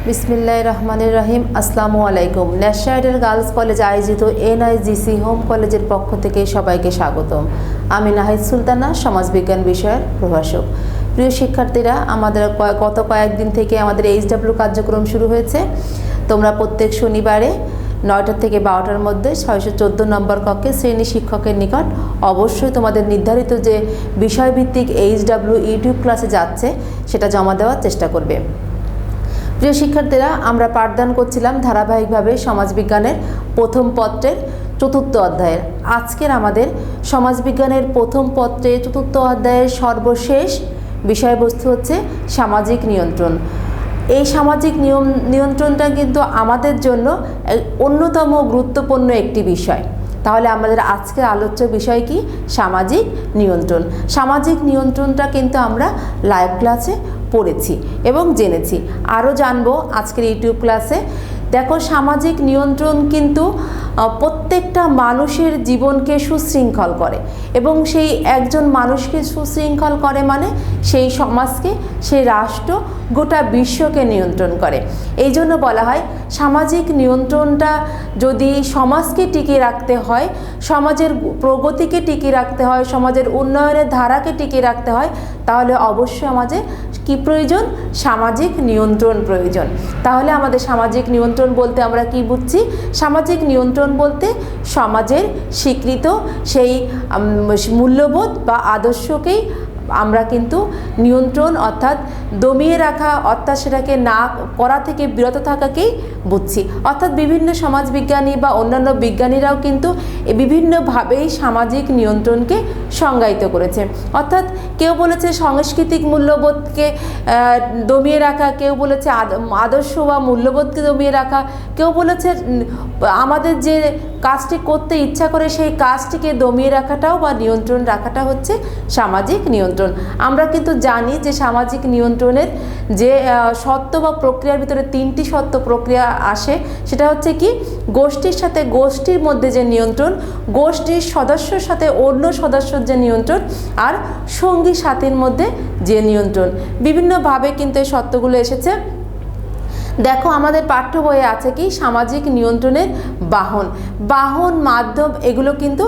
বিসমিল্লাহির রহমানির রহিম। আসসালামু আলাইকুম। ন্যাশনাল আইডল গার্লস কলেজ আয়োজিত এনআইজিসি হোম কলেজের পক্ষ থেকে সবাইকে স্বাগতম। আমি নাহিদ সুলতানা, সমাজবিজ্ঞান বিষয়ের প্রভাষক। প্রিয় শিক্ষার্থীরা, আমাদের গত কয়েকদিন থেকে আমাদের এইচডব্লিউ কার্যক্রম শুরু হয়েছে। তোমরা প্রত্যেক শনিবারে 9টা থেকে 12টার মধ্যে 614 নম্বর কক্ষে শ্রেণী শিক্ষকের নিকট অবশ্যই তোমাদের নির্ধারিত যে বিষয়ভিত্তিক এইচডব্লিউ ইউটিউব ক্লাসে যাচ্ছে সেটা জমা দেওয়ার চেষ্টা করবে। প্রিয় শিক্ষার্থীরা, আমরা পাঠদান করছিলাম ধারাবাহিকভাবে সমাজবিজ্ঞানের প্রথম পত্রের 4র্থ অধ্যায়ের। আজকের আমাদের সমাজবিজ্ঞানের প্রথম পত্রের 4র্থ অধ্যায়ের সর্বশেষ বিষয়বস্তু হচ্ছে সামাজিক নিয়ন্ত্রণ। এই সামাজিক নিয়ন্ত্রণটা কিন্তু আমাদের জন্য অন্যতম গুরুত্বপূর্ণ একটি বিষয়। তাহলে আমাদের আজকের আলোচ্য বিষয় কি? সামাজিক নিয়ন্ত্রণ। সামাজিক নিয়ন্ত্রণটা কিন্তু আমরা লাইভ ক্লাসে পড়েছি এবং জেনেছি, আরও জানবো আজকের ইউটিউব ক্লাসে। দেখো, সামাজিক নিয়ন্ত্রণ কিন্তু প্রত্যেকটা মানুষের জীবনকে সুশৃঙ্খল করে এবং সেই একজন মানুষকে সুশৃঙ্খল করে মানে সেই সমাজকে, সেই রাষ্ট্র, গোটা বিশ্বকে নিয়ন্ত্রণ করে। এই জন্য বলা হয় সামাজিক নিয়ন্ত্রণটা যদি সমাজকে টিকিয়ে রাখতে হয়, সমাজের প্রগতিকে টিকিয়ে রাখতে হয়, সমাজের উন্নয়নের ধারাকে টিকিয়ে রাখতে হয়, তাহলে অবশ্যই আমাদের কি প্রয়োজন? সামাজিক নিয়ন্ত্রণ প্রয়োজন। তাহলে আমাদের সামাজিক নিয়ন্ত্রণ বলতে আমরা কি বুঝছি? সামাজিক নিয়ন্ত্রণ বলতে সমাজের স্বীকৃত সেই মূল্যবোধ বা আদর্শকেই আমরা কিন্তু নিয়ন্ত্রণ অর্থাৎ দমিয়ে রাখা, অর্থাৎ সেটাকে না করা থেকে বিরত থাকাকেই বুঝছি। অর্থাৎ বিভিন্ন সমাজবিজ্ঞানী বা অন্যান্য বিজ্ঞানীরাও কিন্তু বিভিন্নভাবেই সামাজিক নিয়ন্ত্রণকে সংজ্ঞায়িত করেছে। অর্থাৎ কেউ বলেছে সাংস্কৃতিক মূল্যবোধকে দমিয়ে রাখা, কেউ বলেছে আদর্শ বা মূল্যবোধকে দমিয়ে রাখা, কেউ বলেছে আমাদের যে কাজটি করতে ইচ্ছা করে সেই কাজটিকে দমিয়ে রাখাটাও বা নিয়ন্ত্রণ রাখাটা হচ্ছে সামাজিক নিয়ন্ত্রণ। আমরা কিন্তু জানি যে সামাজিক নিয়ন্ত্রণের যে সত্ত্ব বা প্রক্রিয়ার ভিতরে 3টি সত্ত্ব প্রক্রিয়া আসে। সেটা হচ্ছে কি? গোষ্ঠীর সাথে গোষ্ঠীর মধ্যে যে নিয়ন্ত্রণ, গোষ্ঠীর সদস্যর সাথে অন্য সদস্যর যে নিয়ন্ত্রণ, আর সঙ্গী সাথীর মধ্যে যে নিয়ন্ত্রণ। বিভিন্নভাবে কিন্তু এই সত্ত্বগুলো এসেছে। দেখো, আমাদের পাঠ্য বইয়ে আছে কি? সামাজিক নিয়ন্ত্রণের বাহন, মাধ্যম, এগুলো কিন্তু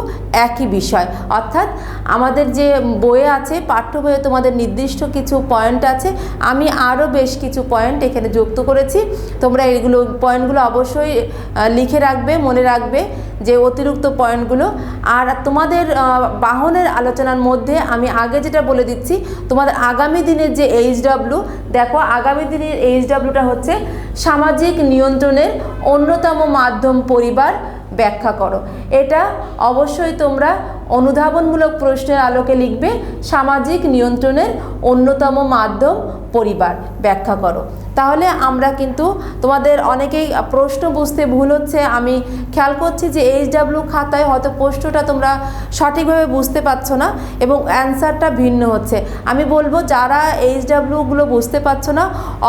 একই বিষয়। অর্থাৎ আমাদের যে বইয়ে আছে, পাঠ্য বইয়ে তোমাদের নির্দিষ্ট কিছু পয়েন্ট আছে, আমি আরও বেশ কিছু পয়েন্ট এখানে যুক্ত করেছি। তোমরা এইগুলো পয়েন্টগুলো অবশ্যই লিখে রাখবে, মনে রাখবে যে অতিরিক্ত পয়েন্টগুলো। আর তোমাদের বাহনের আলোচনার মধ্যে আমি আগে যেটা বলে দিচ্ছি, তোমাদের আগামী দিনের যে এইচডব্লিউ, দেখো আগামী দিনের এইচডব্লিউটা হচ্ছে সামাজিক নিয়ন্ত্রণের অন্যতম মাধ্যম পরিবার, ব্যাখ্যা করো। এটা অবশ্যই তোমরা অনুধাবনমূলক প্রশ্নের আলোকে লিখবে। সামাজিক নিয়ন্ত্রণের অন্যতম মাধ্যম পরিবার, ব্যাখ্যা করো। তাহলে আমরা কিন্তু তোমাদের অনেকেই প্রশ্ন বুঝতে ভুল হচ্ছে, আমি খেয়াল করছি যে এইচডব্লিউ খাতায় হয়তো প্রশ্নটা তোমরা সঠিকভাবে বুঝতে পারছো না এবং অ্যান্সারটা ভিন্ন হচ্ছে। আমি বলবো যারা এইচডব্লিউগুলো বুঝতে পারছো না,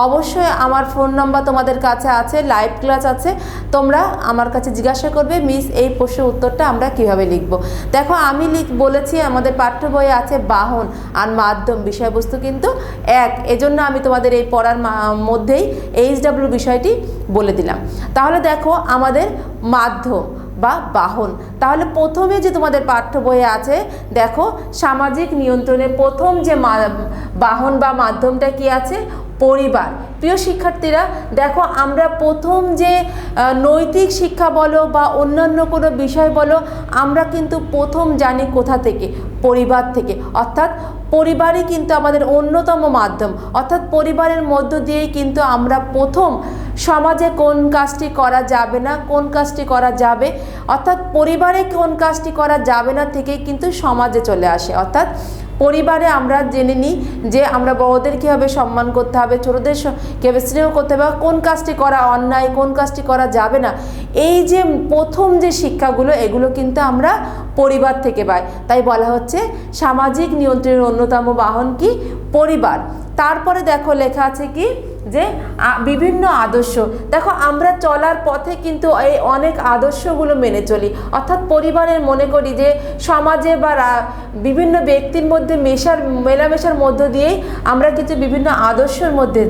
অবশ্যই আমার ফোন নাম্বার তোমাদের কাছে আছে, লাইভ ক্লাস আছে, তোমরা আমার কাছে জিজ্ঞাসা করবে, মিস এই প্রশ্নের উত্তরটা আমরা কিভাবে লিখব। দেখো, আমি বলেছি আমাদের পাঠ্য বইয়ে আছে বাহন আর মাধ্যম, বিষয়বস্তু কিন্তু এক। এজন্য আমি তোমাদের এই পড়ার মধ্যেই এইচডব্লিউ বিষয়টি বলে দিলাম। তাহলে দেখো আমাদের মাধ্যম বা বাহন, তাহলে প্রথমে যে তোমাদের পাঠ্য বইয়ে আছে, দেখো সামাজিক নিয়ন্ত্রণের প্রথম যে বাহন বা মাধ্যমটা কি আছে? পরিবার। প্রিয় শিক্ষার্থীরা, দেখো আমরা প্রথম যে নৈতিক শিক্ষা বলো বা অন্যান্য কোনো বিষয় বলো, আমরা কিন্তু প্রথম জানি কোথা থেকে? পরিবার থেকে। অর্থাৎ পরিবারই কিন্তু আমাদের অন্যতম মাধ্যম। অর্থাৎ পরিবারের মধ্য দিয়েই কিন্তু আমরা প্রথম সমাজে কোন কাজটি করা যাবে না, কোন কাজটি করা যাবে, অর্থাৎ পরিবারে কোন কাজটি করা যাবে না থেকে কিন্তু সমাজে চলে আসে। অর্থাৎ পরিবারে আমরা জেনে নিই যে আমরা বড়দের কীভাবে সম্মান করতে হবে, ছোটদের কীভাবে স্নেহ করতে হবে, কোন কাজটি করা অন্যায়, কোন কাজটি করা যাবে না। এই যে প্রথম যে শিক্ষাগুলো, এগুলো কিন্তু আমরা পরিবার থেকে পাই। তাই বলা হচ্ছে সামাজিক নিয়ন্ত্রণের অন্যতম বাহন কি? পরিবার। তারপরে দেখো লেখা আছে কি? যে বিভিন্ন আদর্শ। দেখো আমরা চলার পথে কিন্তু এই অনেক আদর্শগুলো মেনে চলি, অর্থাৎ পরিবারের মনে করি যে সমাজে বা বিভিন্ন ব্যক্তির মধ্যে মেলামেশার মধ্য দিয়েই আমরা কিছু বিভিন্ন আদর্শের মধ্যে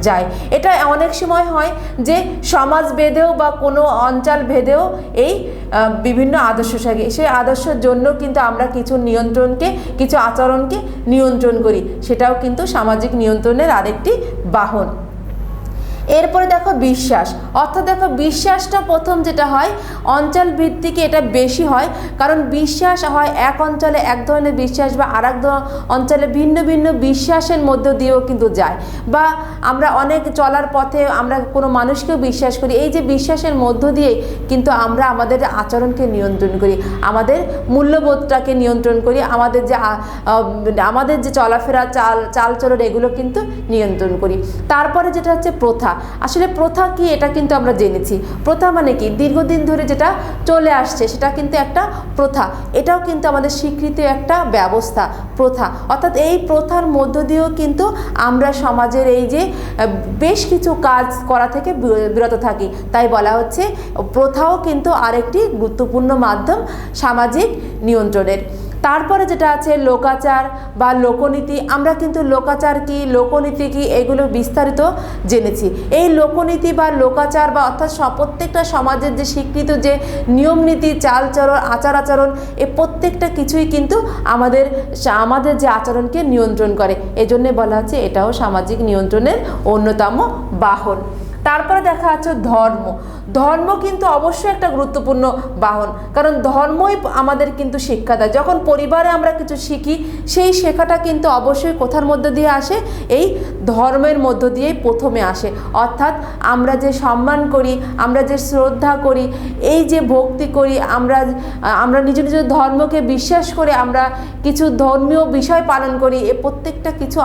যাই। এটা অনেক সময় হয় যে সমাজ ভেদেও বা কোনো অঞ্চল ভেদেও এই বিভিন্ন আদর্শ থাকে, সেই আদর্শের জন্য কিন্তু আমরা কিছু আচরণকে নিয়ন্ত্রণ করি, সেটাও কিন্তু সামাজিক নিয়ন্ত্রণের আরেকটি বাহন। এরপরে দেখো বিশ্বাস, অর্থাৎ দেখো বিশ্বাসটা প্রথম যেটা হয় অঞ্চল ভিত্তিক এটা বেশি হয়, কারণ বিশ্বাস হয় এক অঞ্চলে এক ধরনের বিশ্বাস বা আর এক অঞ্চলে ভিন্ন ভিন্ন বিশ্বাসের মধ্য দিয়েও কিন্তু যায়, বা আমরা অনেক চলার পথে আমরা কোনো মানুষকেও বিশ্বাস করি, এই যে বিশ্বাসের মধ্য দিয়ে কিন্তু আমরা আমাদের আচরণকে নিয়ন্ত্রণ করি, আমাদের মূল্যবোধটাকে নিয়ন্ত্রণ করি, আমাদের যে চলাফেরা চালচলন এগুলো কিন্তু নিয়ন্ত্রণ করি। তারপরে যেটা হচ্ছে প্রথা। আসলে প্রথা কি এটা কিন্তু আমরা জেনেছি। প্রথা মানে কি, দীর্ঘদিন ধরে যেটা চলে আসছে সেটা কিন্তু একটা প্রথা, এটাও কিন্তু আমাদের স্বীকৃত একটা ব্যবস্থা প্রথা। অর্থাৎ এই প্রথার মধ্য দিয়েও কিন্তু আমরা সমাজের এই যে বেশ কিছু কাজ করা থেকে বিরত থাকি, তাই বলা হচ্ছে প্রথাও কিন্তু আরেকটি গুরুত্বপূর্ণ মাধ্যম সামাজিক নিয়ন্ত্রণের। তারপরে যেটা আছে লোকাচার বা লোকনীতি। আমরা কিন্তু লোকাচার কি লোকনীতি কি এগুলো বিস্তারিত জেনেছি। এই লোকনীতি বা লোকাচার বা অর্থাৎ প্রত্যেকটা সমাজের যে স্বীকৃত যে নিয়মনীতি চালচলন আচার আচরণ এই প্রত্যেকটা কিছুই কিন্তু আমাদের যে আচরণকে নিয়ন্ত্রণ করে, এজন্য বলা হচ্ছে এটাও সামাজিক নিয়ন্ত্রণের অন্যতম বাহন। তারপরে দেখা যাচ্ছে ধর্ম কিন্তু অবশ্যই একটা গুরুত্বপূর্ণ বাহন, কারণ ধর্মই আমাদের কিন্তু শিক্ষা দেয়। যখন পরিবারে আমরা কিছু শিখি সেই শেখাটা কিন্তু অবশ্যই কোথার মধ্য দিয়ে আসে, এই ধর্মের মধ্য দিয়েই প্রথমে আসে। অর্থাৎ আমরা যে সম্মান করি, আমরা যে শ্রদ্ধা করি, এই যে ভক্তি করি, আমরা নিজ ধর্মকে বিশ্বাস করে আমরা কিছু ধর্মীয় বিষয় পালন করি, এ প্রত্যেকটা কিছু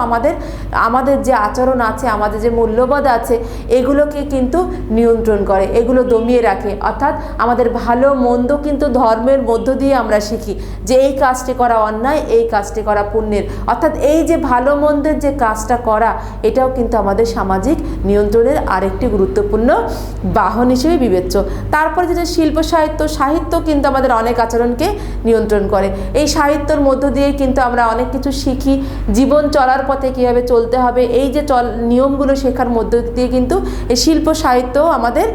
আমাদের যে আচরণ আছে, আমাদের যে মূল্যবোধ আছে এগুলোকে কিন্তু নিয়ন্ত্রণ করে, এগুলো দমিয়ে রাখে। অর্থাৎ আমাদের ভালো মন্দ কিন্তু ধর্মের মধ্য দিয়ে আমরা শিখি যে এই কাজটি করা অন্যায়, এই কাজটি করা পুণ্যের। অর্থাৎ এই যে ভালো মন্দের যে কাজটা করা এটাও কিন্তু আমাদের সামাজিক নিয়ন্ত্রণের আরেকটি গুরুত্বপূর্ণ বাহন হিসেবে বিবেচ্য। তারপরে যেটা শিল্প সাহিত্য কিন্তু আমাদের অনেক আচরণকে নিয়ন্ত্রণ করে। এই সাহিত্যর মধ্য দিয়ে কিন্তু আমরা অনেক কিছু শিখি, জীবন চলার পথে কীভাবে চলতে হবে এই যে নিয়মগুলো শেখার মধ্য দিয়ে কিন্তু এই শিল্প সাহিত্য আমাদের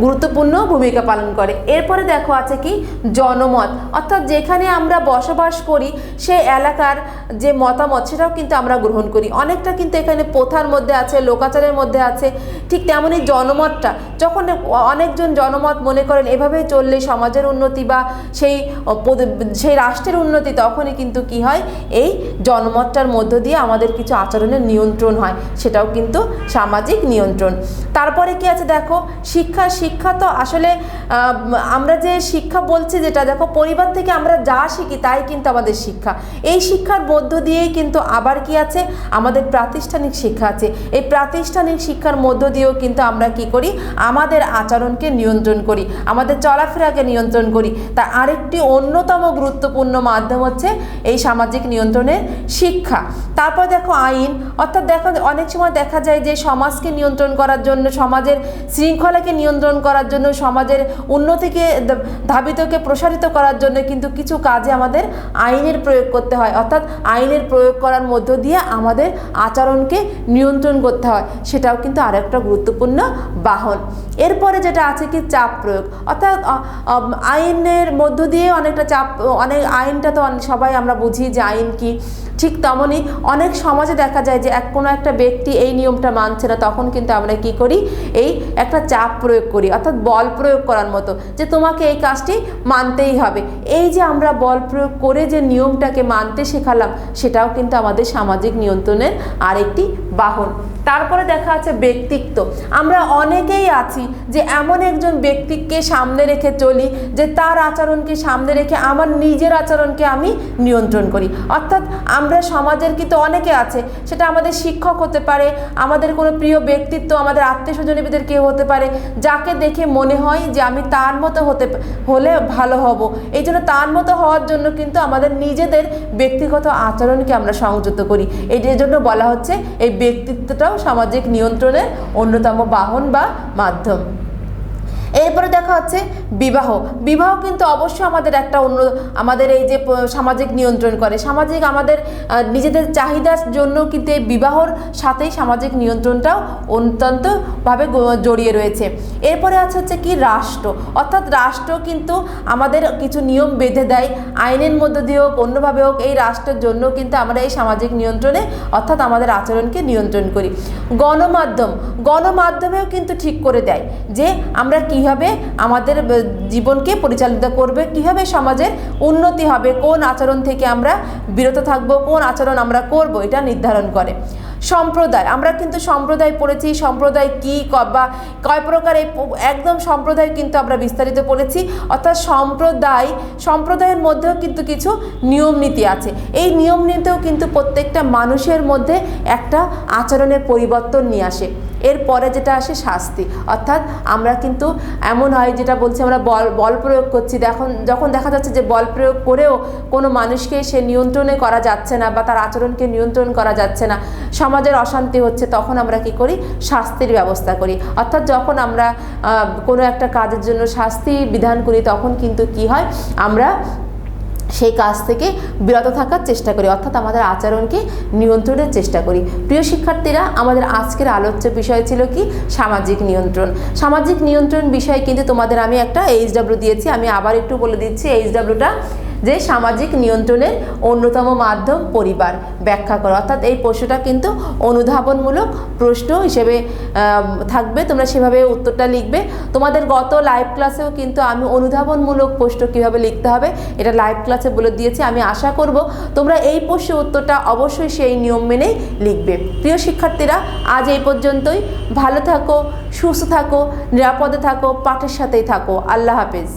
গুরুত্বপূর্ণ ভূমিকা পালন করে। এরপরে দেখো আছে কি জনমত, অর্থাৎ যেখানে আমরা বসবাস করি সেই এলাকার যে মতামত সেটাও কিন্তু আমরা গ্রহণ করি। অনেকটা কিন্তু এখানে প্রথার মধ্যে আছে, লোকাচারের মধ্যে আছে। ঠিক তেমনই জনমতটা, যখন অনেকজন জনমত মনে করেন এভাবেই চললে সমাজের উন্নতি বা সেই রাষ্ট্রের উন্নতি, তখনই কিন্তু কি হয় এই জনমতটার মধ্য দিয়ে আমাদের কিছু আচরণের নিয়ন্ত্রণ হয়, সেটাও কিন্তু সামাজিক নিয়ন্ত্রণ। তারপরে কি আছে দেখো শিক্ষা তো আসলে আমরা যে শিক্ষা বলছি যেটা দেখো পরিবার থেকে আমরা যা শিখি তাই কিন্তু আমাদের শিক্ষা। এই শিক্ষার মধ্য দিয়েই কিন্তু আবার কি আছে আমাদের প্রাতিষ্ঠানিক শিক্ষা আছে। এই প্রাতিষ্ঠানিক শিক্ষার মধ্য দিয়েও কিন্তু আমরা কি করি আমাদের আচরণকে নিয়ন্ত্রণ করি, আমাদের চলাফেরাকে নিয়ন্ত্রণ করি। তা আরেকটি অন্যতম গুরুত্বপূর্ণ মাধ্যম হচ্ছে এই সামাজিক নিয়ন্ত্রণের শিক্ষা। তারপর দেখো আইন, অর্থাৎ দেখো অনেক সময় দেখা যায় যে সমাজকে নিয়ন্ত্রণ করার জন্য, সমাজের শৃঙ্খলাকে নিয়ন্ত্রণ করার জন্য, সমাজের উন্নতিকে ধাবিতকে প্রসারিত করার জন্য কিন্তু কিছু কাজে আমাদের আইনের প্রয়োগ করতে হয়। অর্থাৎ আইনের প্রয়োগ করার মধ্য দিয়ে আমাদের আচরণকে নিয়ন্ত্রণ করতে হয়, সেটাও কিন্তু আরেকটা গুরুত্বপূর্ণ বাহন। এরপরে যেটা আছে কি চাপ প্রয়োগ, অর্থাৎ আইনের মধ্য দিয়ে অনেকটা অনেক আইনটা তো সবাই আমরা বুঝি যে আইন কি। ঠিক তেমনই অনেক সমাজে দেখা যায় যে কোনো একটা ব্যক্তি এই নিয়মটা মানছে না, তখন কিন্তু আমরা কি করি এই একটা চাপ প্রয়োগ করি, অর্থাৎ বল প্রয়োগ করার মতো যে তোমাকে এই কাজটি মানতেই হবে। এই যে আমরা বল প্রয়োগ করে যে নিয়মটাকে মানতে শেখালাম সেটাও কিন্তু আমাদের সামাজিক নিয়ন্ত্রণের আরেকটি বাহন। তারপরে দেখা আছে ব্যক্তিত্ব। আমরা অনেকেই আছি যে এমন একজন ব্যক্তিকে সামনে রেখে চলি যে তার আচরণকে সামনে রেখে আমার নিজের আচরণকে আমি নিয়ন্ত্রণ করি। অর্থাৎ আমরা সমাজের কিন্তু অনেকে আছে, সেটা আমাদের শিক্ষক হতে পারে, আমাদের কোনো প্রিয় ব্যক্তিত্ব, আমাদের আত্মীয় স্বজনের কেউ হতে পারে, যাকে দেখে মনে হয় যে আমি তার মতো হলে ভালো হব। এই জন্য তার মতো হওয়ার জন্য কিন্তু আমাদের নিজেদের ব্যক্তিগত আচরণকে আমরা সংযত করি। এই জন্য বলা হচ্ছে এই ব্যক্তিত্বটাও সামাজিক নিয়ন্ত্রণের অন্যতম বাহন বা মাধ্যম। এরপরে দেখা হচ্ছে বিবাহ। বিবাহ কিন্তু অবশ্যই আমাদের একটা আমাদের এই যে সামাজিক নিয়ন্ত্রণ করে, সামাজিক আমাদের নিজেদের চাহিদার জন্য কিন্তু এই বিবাহর সাথেই সামাজিক নিয়ন্ত্রণটাও অত্যন্তভাবে জড়িয়ে রয়েছে। এরপরে আছে হচ্ছে কি রাষ্ট্র, অর্থাৎ রাষ্ট্র কিন্তু আমাদের কিছু নিয়ম বেঁধে দেয়, আইনের মধ্যে দিয়ে হোক অন্যভাবে হোক, এই রাষ্ট্রের জন্য কিন্তু আমরা এই সামাজিক নিয়ন্ত্রণে অর্থাৎ আমাদের আচরণকে নিয়ন্ত্রণ করি। গণমাধ্যমেও কিন্তু ঠিক করে দেয় যে আমরা কীভাবে আমাদের জীবনকে পরিচালিত করবে, কীভাবে সমাজের উন্নতি হবে, কোন আচরণ থেকে আমরা বিরত থাকব, কোন আচরণ আমরা করব, এটা নির্ধারণ করে। সম্প্রদায়, আমরা কিন্তু সম্প্রদায় পড়েছি, সম্প্রদায় কী বা কয় প্রকার, একদম সম্প্রদায় কিন্তু আমরা বিস্তারিত পড়েছি। অর্থাৎ সম্প্রদায়ের মধ্যেও কিন্তু কিছু নিয়ম নীতি আছে, এই নিয়ম নীতিও কিন্তু প্রত্যেকটা মানুষের মধ্যে একটা আচরণের পরিবর্তন নিয়ে আসে। এরপরে যেটা আসে শাস্তি, অর্থাৎ আমরা কিন্তু এমন হয় যেটা বলছি আমরা বল প্রয়োগ করছি, যখন দেখা যাচ্ছে যে বল প্রয়োগ করেও কোনো মানুষকে সে নিয়ন্ত্রণে করা যাচ্ছে না বা তার আচরণকে নিয়ন্ত্রণ করা যাচ্ছে না, সমাজের অশান্তি হচ্ছে, তখন আমরা কি করি, শাস্তির ব্যবস্থা করি। অর্থাৎ যখন আমরা কোনো একটা কাজের জন্য শাস্তি বিধান করি তখন কিন্তু কি হয়, আমরা সেই কাজ থেকে বিরত থাকার চেষ্টা করি, অর্থাৎ আমাদের আচরণকে নিয়ন্ত্রণের চেষ্টা করি। প্রিয় শিক্ষার্থীরা, আমাদের আজকের আলোচ্য বিষয় ছিল কি, সামাজিক নিয়ন্ত্রণ। সামাজিক নিয়ন্ত্রণ বিষয়ে কিন্তু তোমাদের আমি একটা HW দিয়েছি, আমি আবার একটু বলে দিচ্ছি HWটা, যে সামাজিক নিয়ন্ত্রণের অন্যতম মাধ্যম পরিবার, ব্যাখ্যা করো। অর্থাৎ এই প্রশ্নটা কিন্তু অনুধাবনমূলক প্রশ্ন হিসেবে থাকবে, তোমরা সেভাবে উত্তরটা লিখবে। তোমাদের গত লাইভ ক্লাসেও কিন্তু আমি অনুধাবনমূলক প্রশ্ন কীভাবে লিখতে হবে এটা লাইভ ক্লাসে বলে দিয়েছি। আমি আশা করব তোমরা এই প্রশ্নের উত্তরটা অবশ্যই সেই নিয়ম মেনেই লিখবে। প্রিয় শিক্ষার্থীরা, আজ এই পর্যন্তই। ভালো থাকো, সুস্থ থাকো, নিরাপদে থাকো, পাঠের সাথেই থাকো। আল্লাহ হাফেজ।